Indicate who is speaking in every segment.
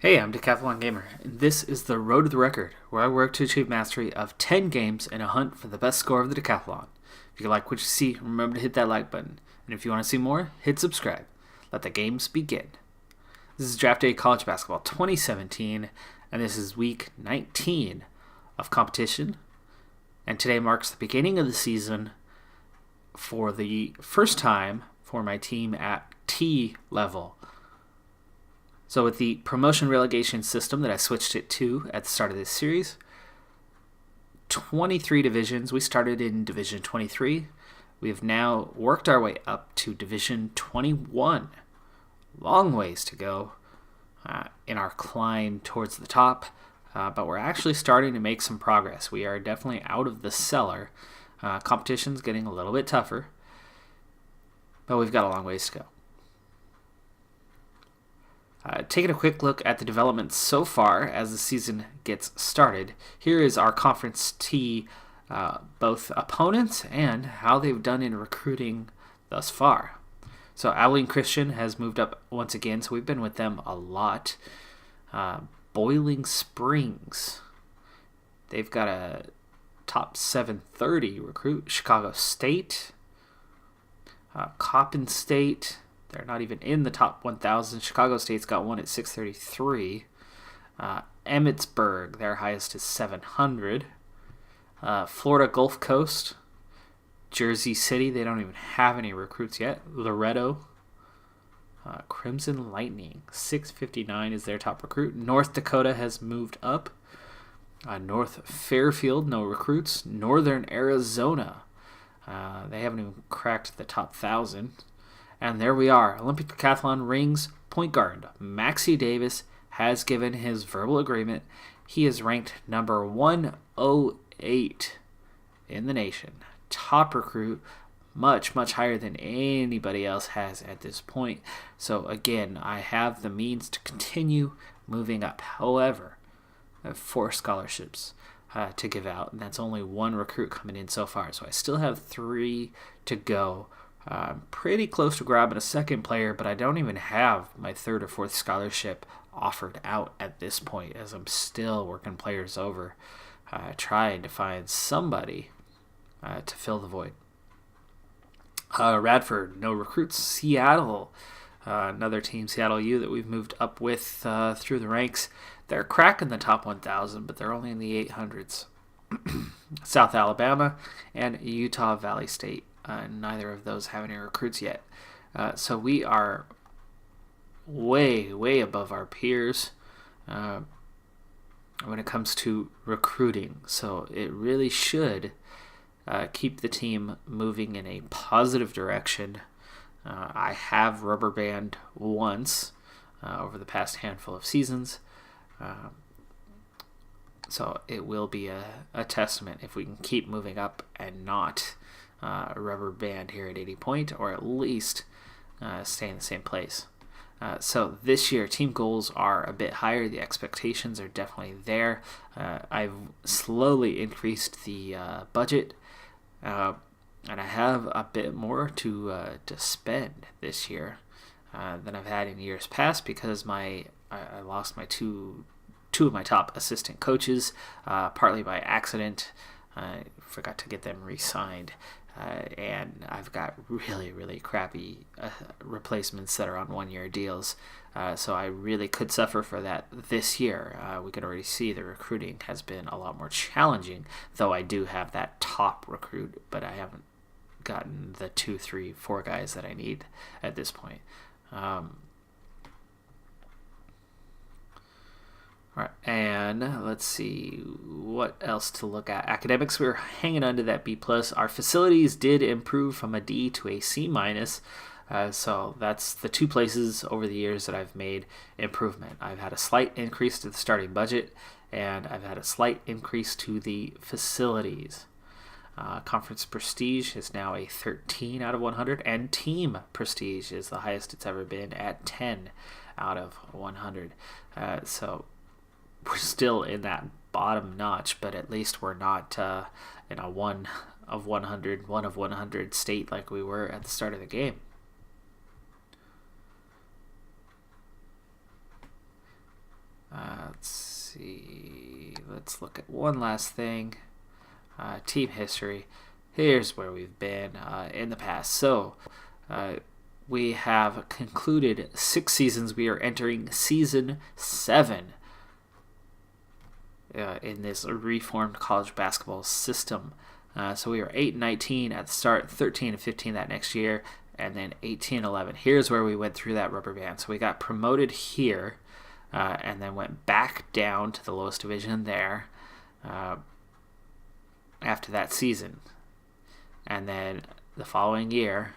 Speaker 1: Hey, I'm Decathlon Gamer, and this is the Road to the Record, where I work to achieve mastery of 10 games in a hunt for the best score of the Decathlon. If you like what you see, remember to hit that like button, and if you want to see more, hit subscribe. Let the games begin. This is Draft Day College Basketball 2017, and this is week 19 of competition, and today marks the beginning of the season for the first time for my team at T level. So with the promotion relegation system that I switched it to at the start of this series, 23 divisions. We started in Division 23. We have now worked our way up to Division 21. Long ways to go in our climb towards the top, but we're actually starting to make some progress. We are definitely out of the cellar. Competition's getting a little bit tougher, but we've got a long ways to go. Taking a quick look at the developments so far as the season gets started, here is our Conference T, both opponents and how they've done in recruiting thus far. So Abilene Christian has moved up once again, so we've been with them a lot. Boiling Springs, they've got a top 730 recruit. Chicago State, Coppin State, they're not even in the top 1,000. Chicago State's got one at 633. Emmitsburg, their highest is 700. Florida Gulf Coast. Jersey City, they don't even have any recruits yet. Loretto. Crimson Lightning, 659 is their top recruit. North Dakota has moved up. North Fairfield, no recruits. Northern Arizona, they haven't even cracked the top 1,000. And there we are. Olympic Decathlon Rings point guard Maxie Davis has given his verbal agreement. He is ranked number 108 in the nation. Top recruit, much higher than anybody else has at this point. So again, I have the means to continue moving up. However, I have 4 scholarships to give out, and that's only 1 recruit coming in so far. So I still have 3 to go. I'm pretty close to grabbing a second player, but I don't even have my 3rd or 4th scholarship offered out at this point, as I'm still working players over, trying to find somebody to fill the void. Radford, no recruits. Seattle, another team, Seattle U, that we've moved up with through the ranks. They're cracking the top 1,000, but they're only in the 800s. South Alabama and Utah Valley State. Neither of those have any recruits yet. So we are way above our peers when it comes to recruiting. So it really should keep the team moving in a positive direction. I have rubber band once over the past handful of seasons. So it will be a testament if we can keep moving up and not rubber band here at 80 point, or at least stay in the same place. So this year, team goals are a bit higher. The expectations are definitely there. I've slowly increased the budget, and I have a bit more to spend this year than I've had in years past, because I lost my two of my top assistant coaches, partly by accident. I forgot to get them re-signed. And I've got really crappy replacements that are on 1-year deals. So I really could suffer for that this year. We could already see the recruiting has been a lot more challenging, though I do have that top recruit, but I haven't gotten the 2, 3, 4 guys that I need at this point. All right, and let's see what else to look at. Academics, we were hanging on to that B+. Our facilities did improve from a D to a C-. So that's the 2 places over the years that I've made improvement. I've had a slight increase to the starting budget, and I've had a slight increase to the facilities. Conference prestige is now a 13 out of 100, and team prestige is the highest it's ever been at 10 out of 100. So we're still in that bottom notch, but at least we're not in a 1 of 100 state like we were at the start of the game. let's look at one last thing. Team history. Here's where we've been in the past. So we have concluded 6 seasons. We are entering season 7 in this reformed college basketball system. So we were 8-19 at the start, 13-15 that next year, and then 18-11. Here's where we went through that rubber band. So we got promoted here, and then went back down to the lowest division there after that season. And then the following year,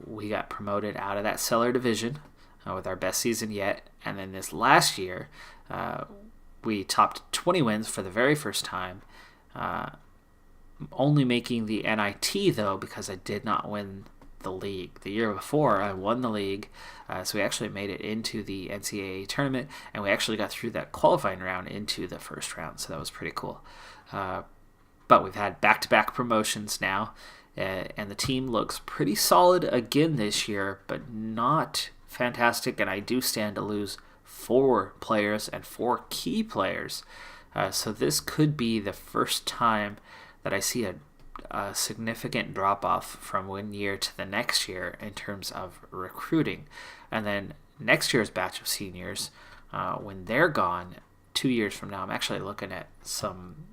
Speaker 1: we got promoted out of that cellar division with our best season yet. And then this last year, we topped 20 wins for the very first time, only making the NIT, though, because I did not win the league. The year before, I won the league, so we actually made it into the NCAA tournament, and we actually got through that qualifying round into the first round, so that was pretty cool. But we've had back-to-back promotions now, and the team looks pretty solid again this year, but not fantastic, and I do stand to lose 4 players and 4 key players. So this could be the first time that I see a significant drop-off from one year to the next year in terms of recruiting. And then next year's batch of seniors, when they're gone 2 years from now, I'm actually looking at some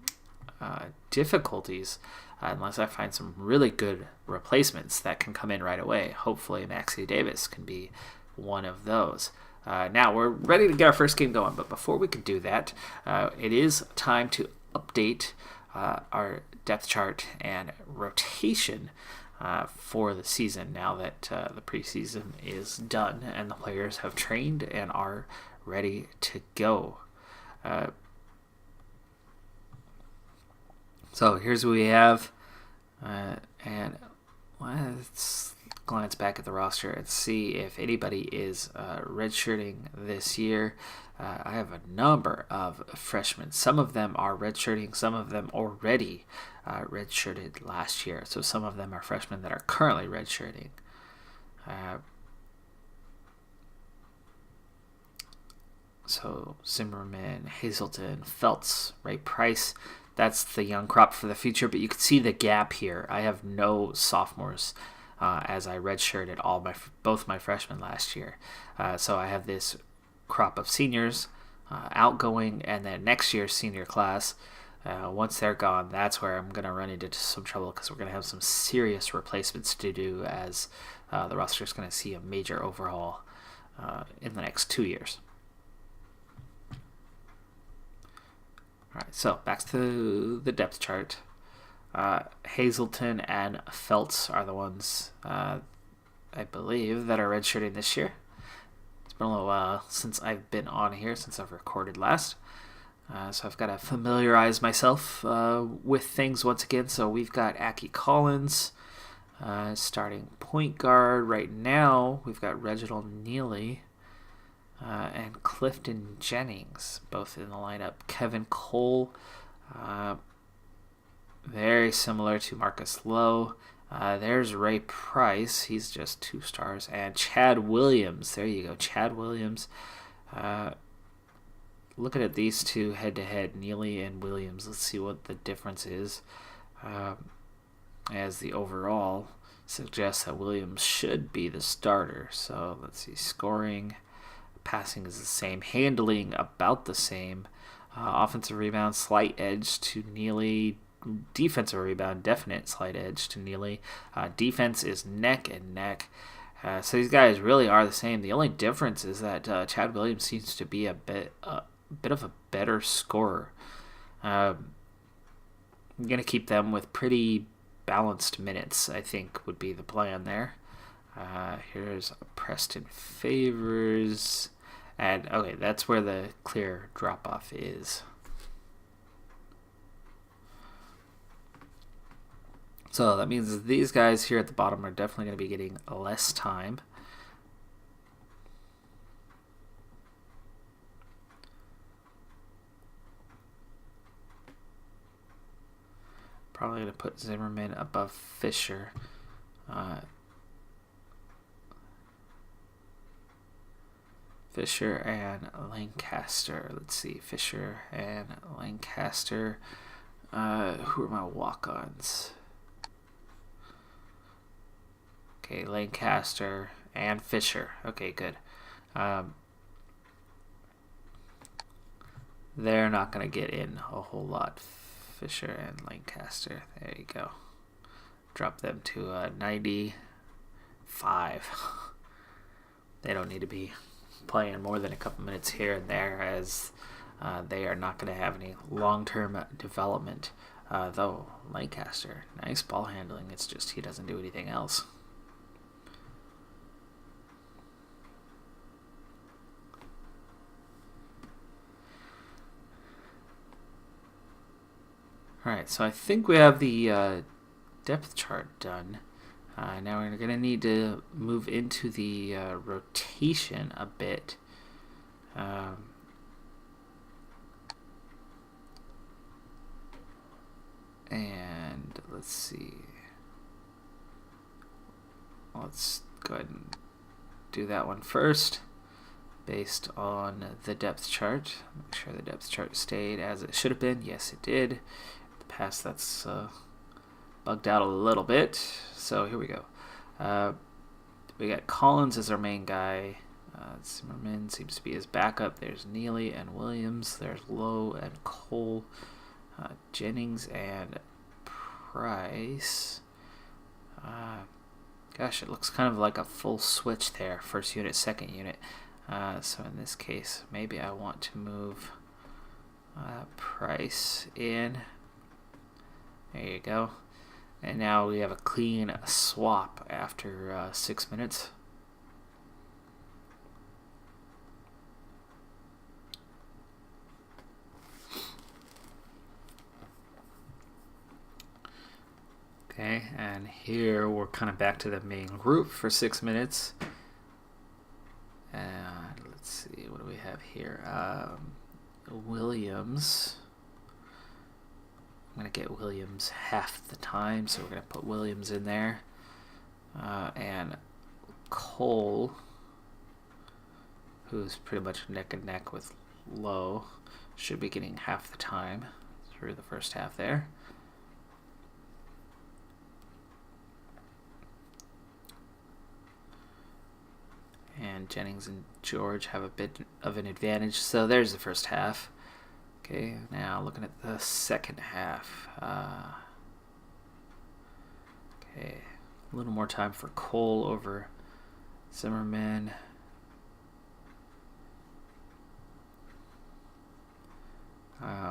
Speaker 1: difficulties unless I find some really good replacements that can come in right away. Hopefully Maxie Davis can be one of those. Now we're ready to get our first game going, but before we can do that, it is time to update our depth chart and rotation for the season now that the preseason is done and the players have trained and are ready to go. So here's what we have, and let's glance back at the roster and see if anybody is redshirting this year. I have a number of freshmen. Some of them are redshirting, some of them already redshirted last year. So some of them are freshmen that are currently redshirting. So Zimmerman, Hazelton, Feltz, Ray Price. That's the young crop for the future, but you can see the gap here. I have no sophomores as I redshirted both my freshmen last year. So I have this crop of seniors outgoing, and then next year's senior class. Once they're gone, that's where I'm going to run into some trouble because we're going to have some serious replacements to do as the roster is going to see a major overhaul in the next 2 years. All right, so back to the depth chart. Hazelton and Feltz are the ones, I believe, that are redshirting this year. It's been a little while since I've been on here, since I've recorded last. So I've got to familiarize myself with things once again. So we've got Aki Collins starting point guard right now. We've got Reginald Neely and Clifton Jennings, both in the lineup. Kevin Cole, very similar to Marcus Lowe. There's Ray Price. He's just 2 stars. And Chad Williams. There you go, Chad Williams. Looking at these two head-to-head, Neely and Williams. Let's see what the difference is. As the overall suggests that Williams should be the starter. So let's see, scoring. Passing is the same. Handling about the same. Offensive rebound, slight edge to Neely. Defensive rebound, definite slight edge to Neely. Defense is neck and neck. So these guys really are the same. The only difference is that Chad Williams seems to be a bit of a better scorer. I'm going to keep them with pretty balanced minutes, I think, would be the plan there. Here's Preston Favors. And, okay, that's where the clear drop-off is. So that means these guys here at the bottom are definitely going to be getting less time. Probably going to put Zimmerman above Fisher. Fisher and Lancaster. Let's see, Fisher and Lancaster. Who are my walk-ons? Okay, Lancaster and Fisher. Okay, good. They're not going to get in a whole lot. Fisher and Lancaster. There you go. Drop them to 95. They don't need to be playing more than a couple minutes here and there, as they are not going to have any long-term development. Though Lancaster, nice ball handling. It's just he doesn't do anything else. Alright, so I think we have the depth chart done. Now we're going to need to move into the rotation a bit. And let's see. Let's go ahead and do that one first, based on the depth chart. Make sure the depth chart stayed as it should have been. Yes, it did. The past, that's bugged out a little bit. So here we go. We got Collins as our main guy. Zimmerman seems to be his backup. There's Neely and Williams. There's Lowe and Cole. Jennings and Price. Gosh, it looks kind of like a full switch there. First unit, second unit. So in this case, maybe I want to move Price in. There you go. And now we have a clean swap after 6 minutes. Okay, and here we're kind of back to the main group for 6 minutes. And let's see, what do we have here? Williams. I'm going to get Williams half the time, so we're going to put Williams in there. And Cole, who's pretty much neck and neck with Lowe, should be getting half the time through the first half there. And Jennings and George have a bit of an advantage, so there's the first half. Okay, now looking at the second half. Okay, a little more time for Cole over Zimmerman.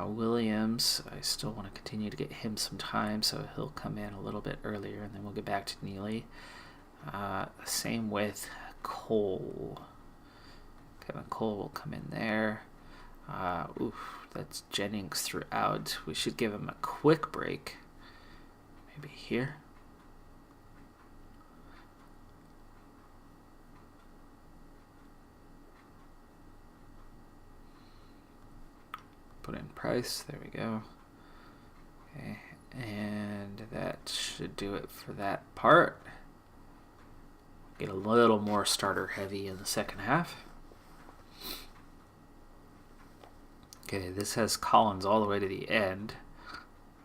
Speaker 1: Williams, I still want to continue to get him some time, so he'll come in a little bit earlier, and then we'll get back to Neely. Same with Cole. Kevin Cole will come in there. That's Jennings throughout. We should give him a quick break. Maybe here. Put in Price. There we go. Okay, and that should do it for that part. Get a little more starter heavy in the second half. Okay, this has Collins all the way to the end.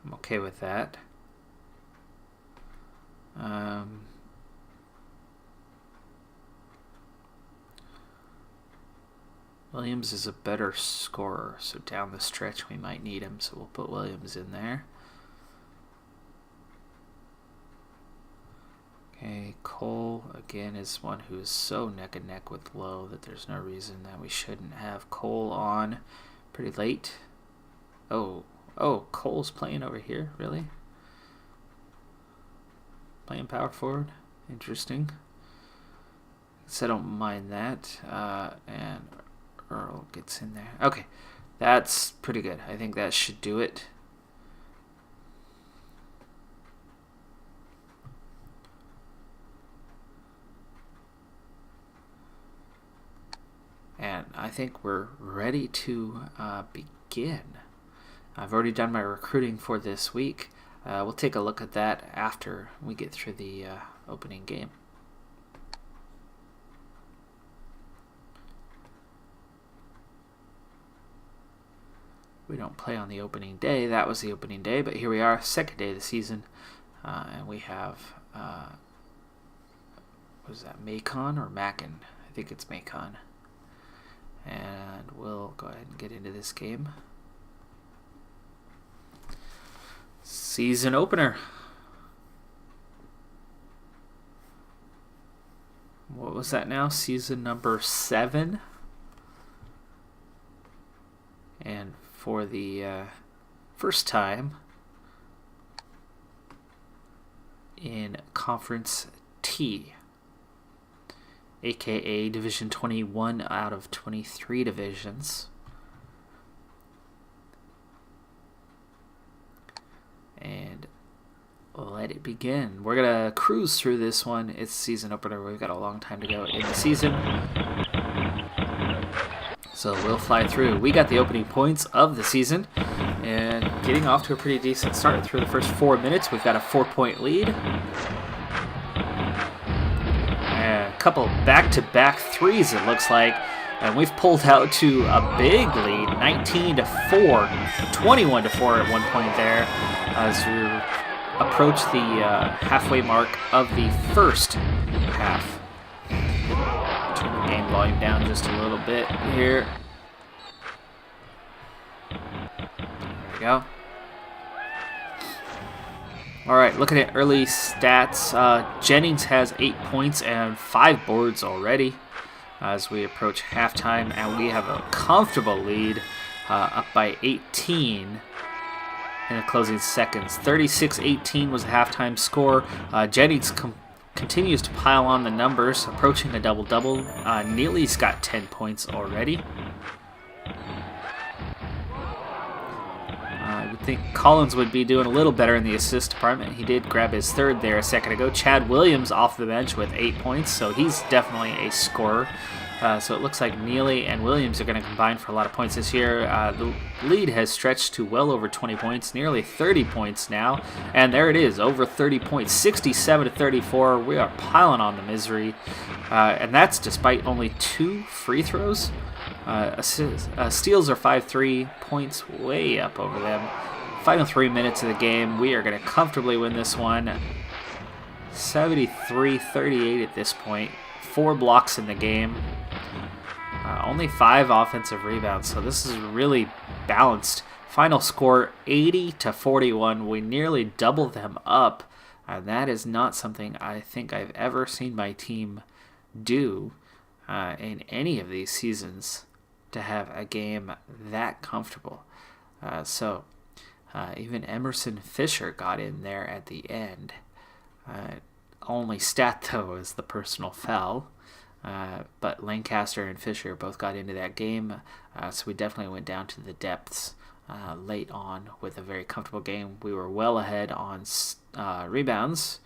Speaker 1: I'm okay with that. Williams is a better scorer, so down the stretch we might need him, so we'll put Williams in there. Okay, Cole, again, is one who's so neck and neck with Lowe that there's no reason that we shouldn't have Cole on pretty late. Oh, Cole's playing over here, really? Playing power forward? Interesting. So I don't mind that. And Earl gets in there. Okay, that's pretty good. I think that should do it. And I think we're ready to begin. I've already done my recruiting for this week. We'll take a look at that after we get through the opening game. We don't play on the opening day. That was the opening day, but here we are, second day of the season, and we have what is that, Macon or Macon? I think it's Macon. And we'll go ahead and get into this game. Season opener. What was that now? Season number 7. And for the first time in Conference T, aka Division 21 out of 23 divisions. And let it begin. We're going to cruise through this one. It's season opener. We've got a long time to go in the season. So we'll fly through. We got the opening points of the season. And getting off to a pretty decent start through the first 4 minutes. We've got a 4-point lead. A couple back-to-back threes, it looks like. And we've pulled out to a big lead, 19-4, 21-4 at one point there, as we approach the halfway mark of the first half. Turn the game volume down just a little bit here. There we go. All right, looking at early stats, Jennings has 8 points and 5 boards already as we approach halftime, and we have a comfortable lead, up by 18 in the closing seconds. 36-18 was the halftime score. Jennings continues to pile on the numbers, approaching a double-double. Neely's got 10 points already. I would think Collins would be doing a little better in the assist department. He did grab his third there a second ago. Chad Williams off the bench with 8 points, so he's definitely a scorer. So it looks like Neely and Williams are going to combine for a lot of points this year. The lead has stretched to well over 20 points, nearly 30 points now. And there it is, over 30 points, 67-34. We are piling on the misery. And that's despite only 2 free throws. Steals are 5-3, points way up over them. Final 3 minutes of the game. We are going to comfortably win this one. 73-38 at this point. 4 blocks in the game. Only 5 offensive rebounds, so this is really balanced. Final score 80-41. We nearly doubled them up, and that is not something I think I've ever seen my team do in any of these seasons, to have a game that comfortable. So even Emerson Fisher got in there at the end. Only stat, though, is the personal foul. But Lancaster and Fisher both got into that game, so we definitely went down to the depths late on with a very comfortable game. We were well ahead on rebounds,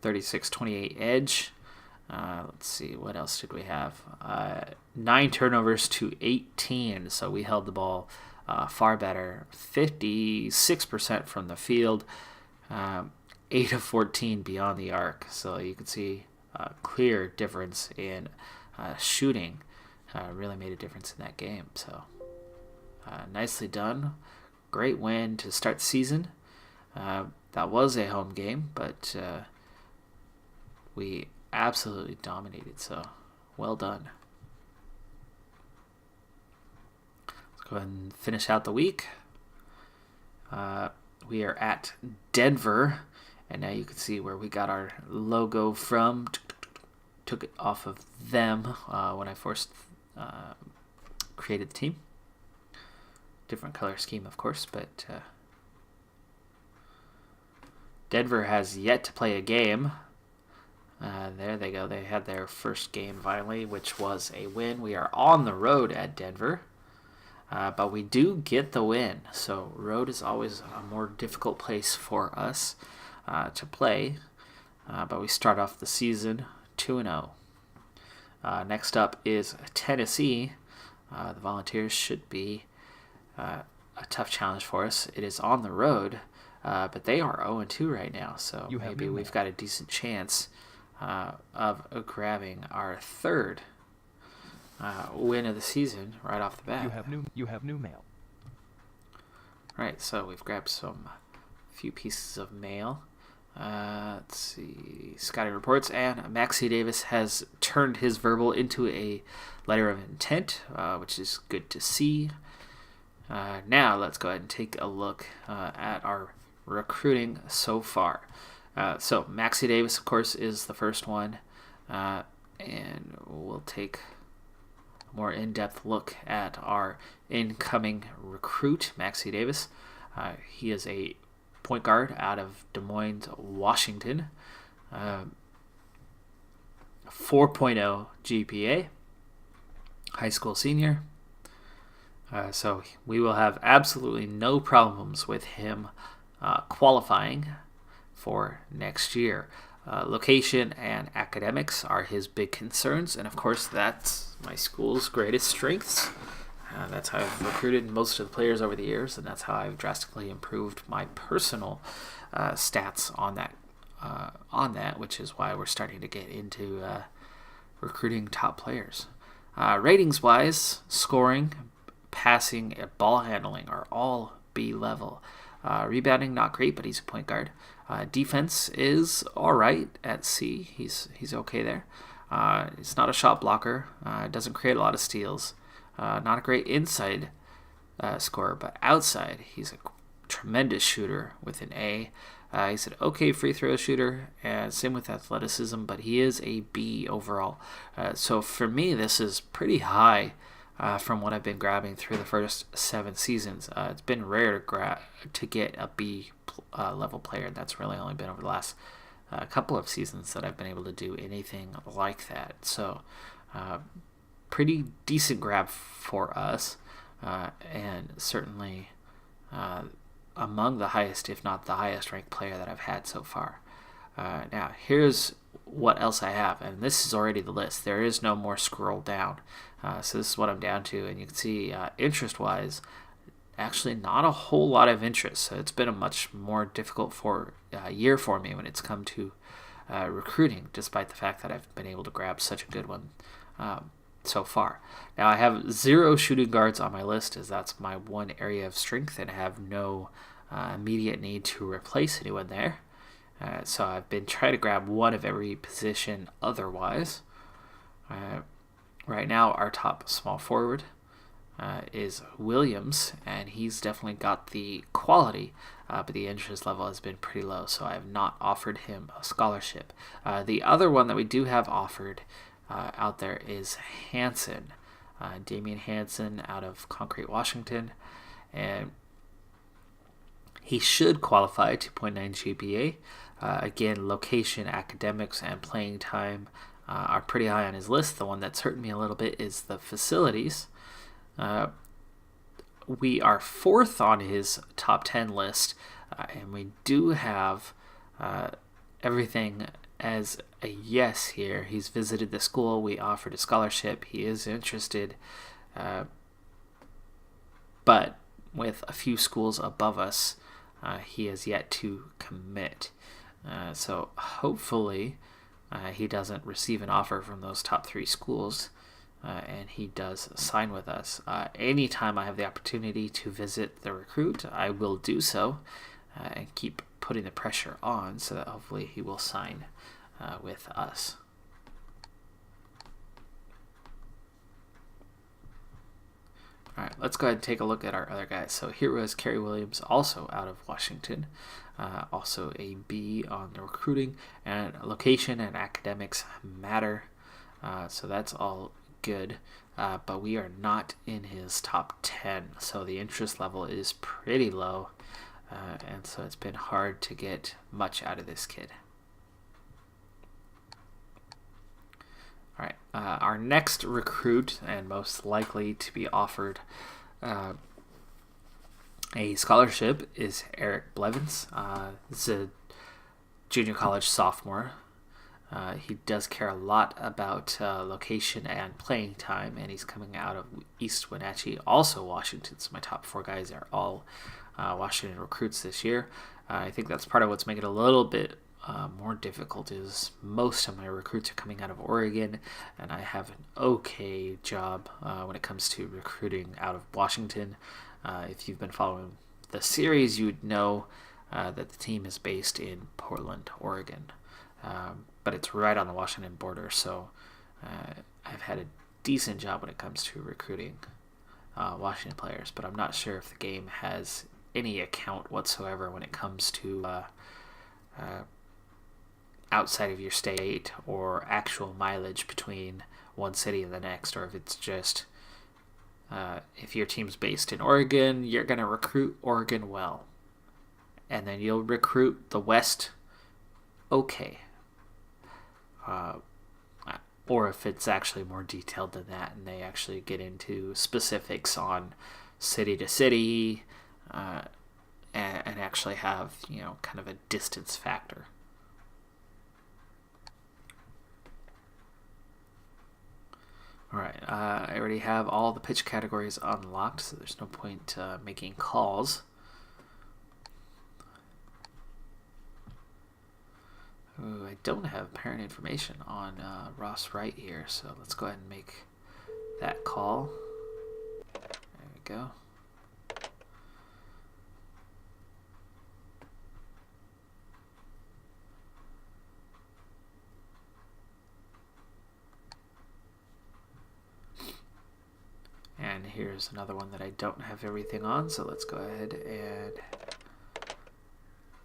Speaker 1: 36-28 edge. Let's see, what else did we have? 9 turnovers to 18, so we held the ball far better. 56% from the field, 8 of 14 beyond the arc, so you can see a clear difference in shooting. Really made a difference in that game, so nicely done. Great win to start the season. That was a home game, but we absolutely dominated, so well done. Let's go ahead and finish out the week. We are at Denver, and now you can see where we got our logo from. Took it off of them when I first created the team. Different color scheme, of course, but Denver has yet to play a game. There they go. They had their first game finally, which was a win. We are on the road at Denver, but we do get the win. So road is always a more difficult place for us to play, but we start off the season 2-0. Next up is Tennessee. The Volunteers should be a tough challenge for us. It is on the road, but they are 0-2 right now, so maybe we've got a decent chance of grabbing our third win of the season right off the bat.
Speaker 2: You have new mail.
Speaker 1: Right, so we've grabbed few pieces of mail. Let's see. Scotty reports, and Maxie Davis has turned his verbal into a letter of intent, which is good to see. Now let's go ahead and take a look at our recruiting so far. So Maxie Davis, of course, is the first one, and we'll take a more in-depth look at our incoming recruit, Maxie Davis. He is a point guard out of Des Moines, Washington. 4.0 GPA, high school senior. So we will have absolutely no problems with him qualifying for next year. Location and academics are his big concerns, and of course that's my school's greatest strengths. That's how I've recruited most of the players over the years, and that's how I've drastically improved my personal stats on that, which is why we're starting to get into recruiting top players. Ratings-wise, scoring, passing, and ball handling are all B level. Rebounding, not great, but he's a point guard. Defense is all right at C. He's okay there. He's not a shot blocker. Doesn't create a lot of steals. Not a great inside scorer, but outside, he's a tremendous shooter with an A. He's an okay free throw shooter, and same with athleticism, but he is a B overall. So for me, this is pretty high from what I've been grabbing through the first 7 seasons. It's been rare to get a B level player, and that's really only been over the last couple of seasons that I've been able to do anything like that. So pretty decent grab for us, and certainly among the highest, if not the highest ranked player that I've had so far. Now, here's what else I have, and this is already the list. There is no more scroll down. So this is what I'm down to, and you can see interest-wise, actually not a whole lot of interest. So it's been a much more difficult year for me when it's come to recruiting, despite the fact that I've been able to grab such a good one so far. Now I have 0 shooting guards on my list, as that's my one area of strength, and I have no immediate need to replace anyone there. So I've been trying to grab one of every position otherwise. Right now, our top small forward is Williams, and he's definitely got the quality, but the interest level has been pretty low, so I have not offered him a scholarship. The other one that we do have offered out there is Hansen, Damian Hansen out of Concrete, Washington, and he should qualify 2.9 GPA. Again, location, academics, and playing time are pretty high on his list. The one that's hurting me a little bit is the facilities. We are 4th on his top 10 list, and we do have everything as a yes here. He's visited the school. We offered a scholarship. He is interested, but with a few schools above us, he has yet to commit. So hopefully he doesn't receive an offer from those top 3 schools, and he does sign with us. Anytime I have the opportunity to visit the recruit, I will do so and keep putting the pressure on so that hopefully he will sign with us. All right, let's go ahead and take a look at our other guys. So here was Kerry Williams, also out of Washington, also a B on the recruiting, and location and academics matter. So that's all good, but we are not in his top 10, so the interest level is pretty low, and so it's been hard to get much out of this kid. All right, our next recruit, and most likely to be offered a scholarship, is Eric Blevins. This is a junior college sophomore. He does care a lot about location and playing time, and he's coming out of East Wenatchee, also Washington. So my top 4 guys are all Washington recruits this year. I think that's part of what's making it a little bit more difficult, is most of my recruits are coming out of Oregon, and I have an okay job when it comes to recruiting out of Washington. If you've been following the series, you would know that the team is based in Portland, Oregon. But it's right on the Washington border, so I've had a decent job when it comes to recruiting Washington players, but I'm not sure if the game has any account whatsoever when it comes to outside of your state or actual mileage between one city and the next, or if it's just if your team's based in Oregon, you're going to recruit Oregon well, and then you'll recruit the West okay. Or if it's actually more detailed than that and they actually get into specifics on city to city and actually have, kind of a distance factor. All right, I already have all the pitch categories unlocked, so there's no point making calls. Ooh, I don't have parent information on Ross Wright here, so let's go ahead and make that call. There we go. And here's another one that I don't have everything on, so let's go ahead and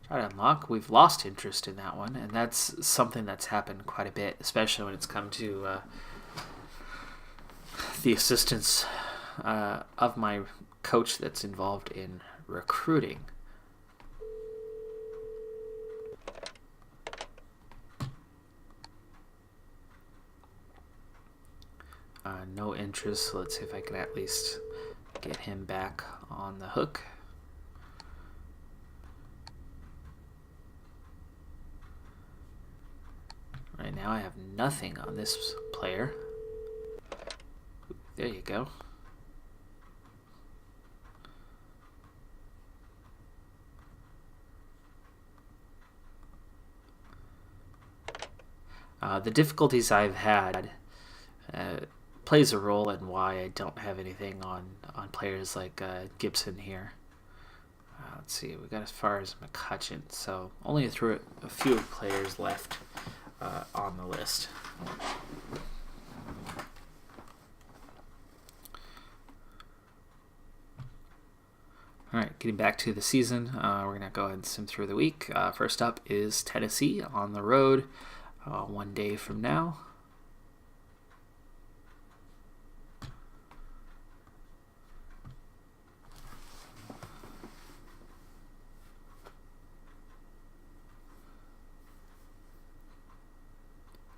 Speaker 1: try to unlock. We've lost interest in that one, and that's something that's happened quite a bit, especially when it's come to the assistance of my coach that's involved in recruiting. No interest, so let's see if I can at least get him back on the hook. Right now I have nothing on this player. There you go. The difficulties I've had plays a role in why I don't have anything on players like Gibson here. Let's see, we got as far as McCutcheon, so only through a few players left on the list. All right, getting back to the season, we're going to go ahead and sim through the week. First up is Tennessee on the road 1 day from now.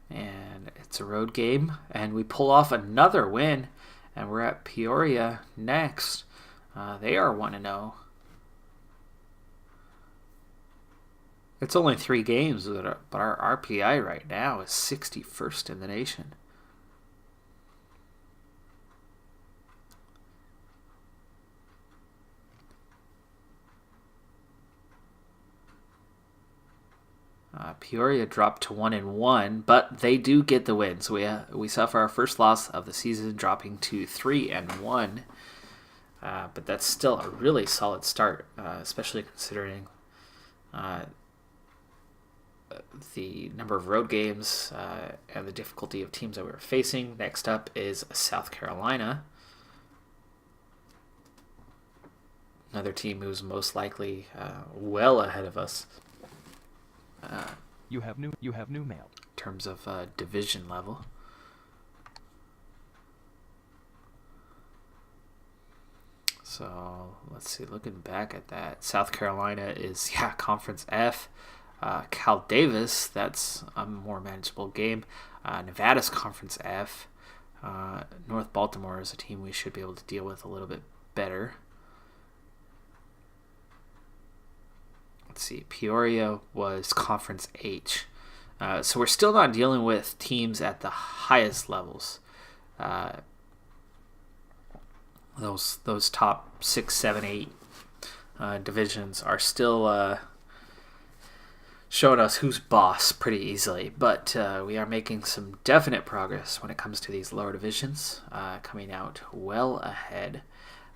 Speaker 1: And it's a road game, and we pull off another win, and we're at Peoria next. They are 1-0. It's only 3 games, but our RPI right now is 61st in the nation. Peoria dropped to 1-1, but they do get the win. So we suffer our first loss of the season, dropping to 3-1. But that's still a really solid start, especially considering the number of road games and the difficulty of teams that we were facing. Next up is South Carolina, another team who's most likely well ahead of us.
Speaker 2: You have new mail.
Speaker 1: In terms of division level. So let's see. Looking back at that, South Carolina is Conference F. Cal Davis, that's a more manageable game. Nevada's Conference F. North Baltimore is a team we should be able to deal with a little bit better. Let's see, Peoria was Conference H. So we're still not dealing with teams at the highest levels. Those top 6, 7, 8 divisions are still showing us who's boss pretty easily. But we are making some definite progress when it comes to these lower divisions, coming out well ahead.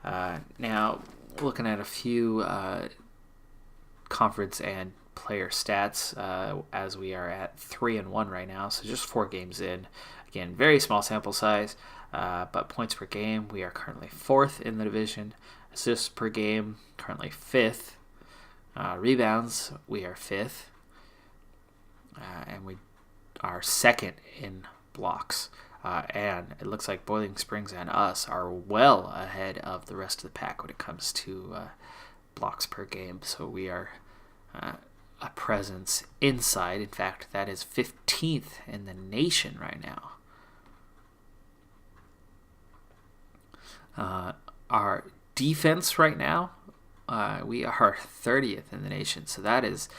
Speaker 1: Now, looking at a few conference and player stats as we are at 3-1 right now, so just 4 games in. Again, very small sample size, but points per game, we are currently 4th in the division. Assists per game, currently 5th. Rebounds, we are 5th. And we are 2nd in blocks. And it looks like Boiling Springs and us are well ahead of the rest of the pack when it comes to blocks per game. So we are a presence inside. In fact, that is 15th in the nation right now. Our defense right now, we are 30th in the nation. So that is,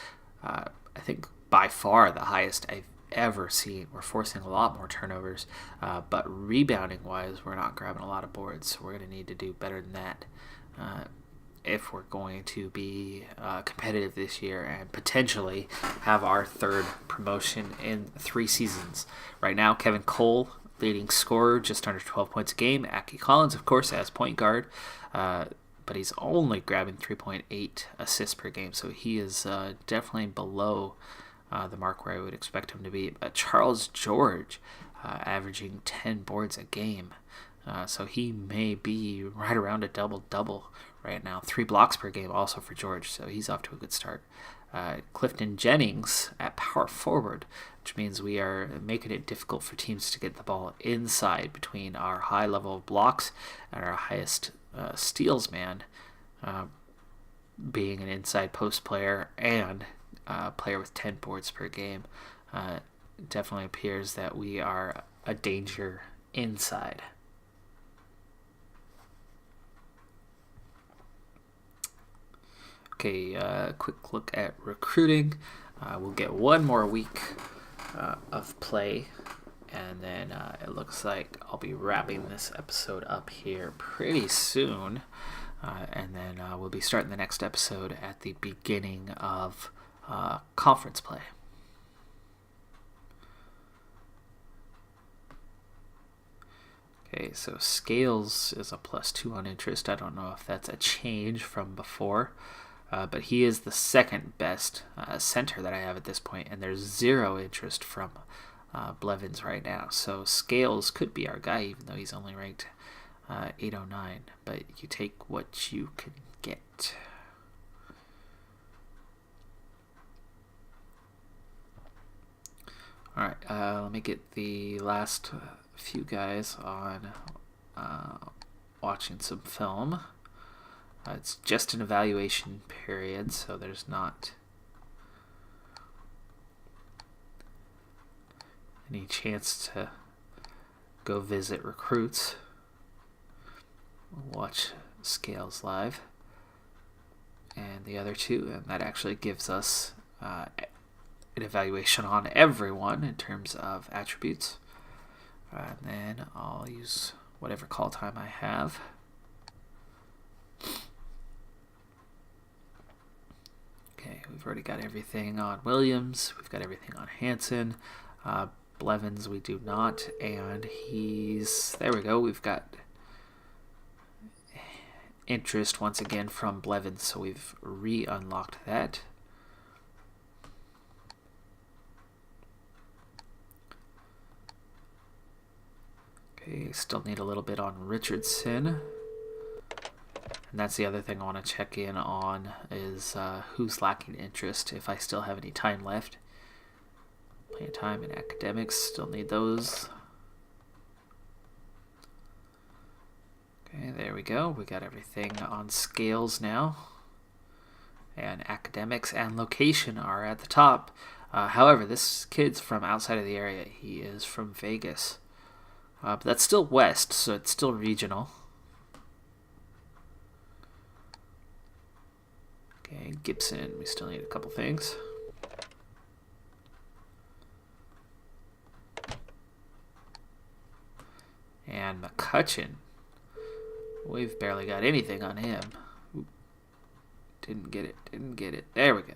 Speaker 1: I think, by far the highest I've ever seen. We're forcing a lot more turnovers, but rebounding-wise, we're not grabbing a lot of boards. So we're going to need to do better than that if we're going to be competitive this year and potentially have our 3rd promotion in 3 seasons. Right now, Kevin Cole, leading scorer, just under 12 points a game. Aki Collins, of course, as point guard, but he's only grabbing 3.8 assists per game, so he is definitely below the mark where I would expect him to be. Charles George, averaging 10 boards a game, so he may be right around a double-double right now. 3 blocks per game also for George, so he's off to a good start. Clifton Jennings at power forward, which means we are making it difficult for teams to get the ball inside between our high level of blocks and our highest steals man, being an inside post player and player with 10 boards per game. Definitely appears that we are a danger inside. Okay, quick look at recruiting. We'll get one more week of play, and then it looks like I'll be wrapping this episode up here pretty soon, and then we'll be starting the next episode at the beginning of conference play. Okay, so Scales is a +2 on interest. I don't know if that's a change from before. But he is the 2nd best center that I have at this point, and there's 0 interest from Blevins right now. So Scales could be our guy, even though he's only ranked 809. But you take what you can get. All right, let me get the last few guys on watching some film. It's just an evaluation period, so there's not any chance to go visit recruits. Watch Scales live and the other 2, and that actually gives us an evaluation on everyone in terms of attributes. And then I'll use whatever call time I have. Okay, we've already got everything on Williams. We've got everything on Hansen. Blevins we do not, and there we go. We've got interest once again from Blevins, so we've re-unlocked that. Okay, still need a little bit on Richardson. And that's the other thing I want to check in on is who's lacking interest, if I still have any time left. Plenty of time in academics, still need those. Okay, there we go. We got everything on Scales now. And academics and location are at the top. However, this kid's from outside of the area. He is from Vegas. But that's still west, so it's still regional. Okay, Gibson, we still need a couple things. And McCutcheon, we've barely got anything on him. Oop. Didn't get it. There we go.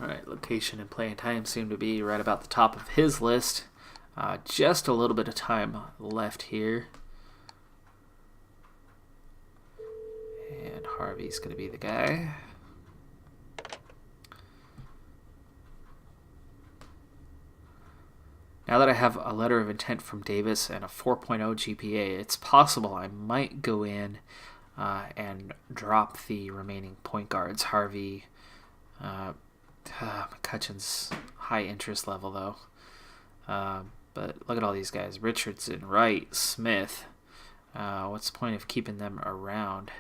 Speaker 1: Alright, location and playing time seem to be right about the top of his list. Just a little bit of time left here. And Harvey's going to be the guy. Now that I have a letter of intent from Davis and a 4.0 GPA, it's possible I might go in and drop the remaining point guards. Harvey, McCutcheon's high interest level, though. But look at all these guys. Richardson, Wright, Smith. What's the point of keeping them around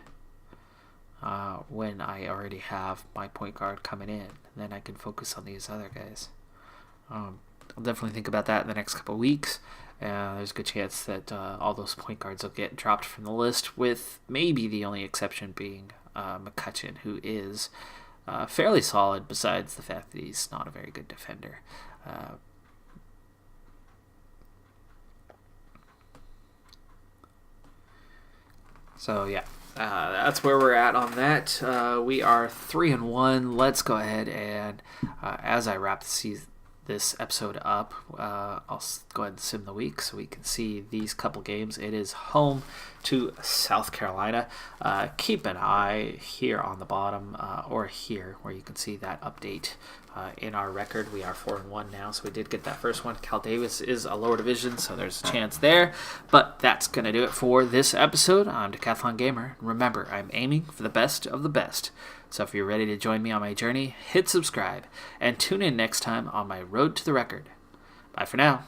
Speaker 1: when I already have my point guard coming in? Then I can focus on these other guys. I'll definitely think about that in the next couple of weeks. There's a good chance that all those point guards will get dropped from the list, with maybe the only exception being McCutcheon, who is fairly solid besides the fact that he's not a very good defender. So yeah, that's where we're at on that. We are 3-1. Let's go ahead and as I wrap this episode up, I'll go ahead and sim the week so we can see these couple games. It is home to South Carolina. Keep an eye here on the bottom, or here where you can see that update in our record. We are 4-1 now, so we did get that first one. Cal Davis is a lower division, so there's a chance there. But that's going to do it for this episode. I'm Decathlon Gamer. Remember, I'm aiming for the best of the best. So if you're ready to join me on my journey, hit subscribe and tune in next time on my road to the record. Bye for now.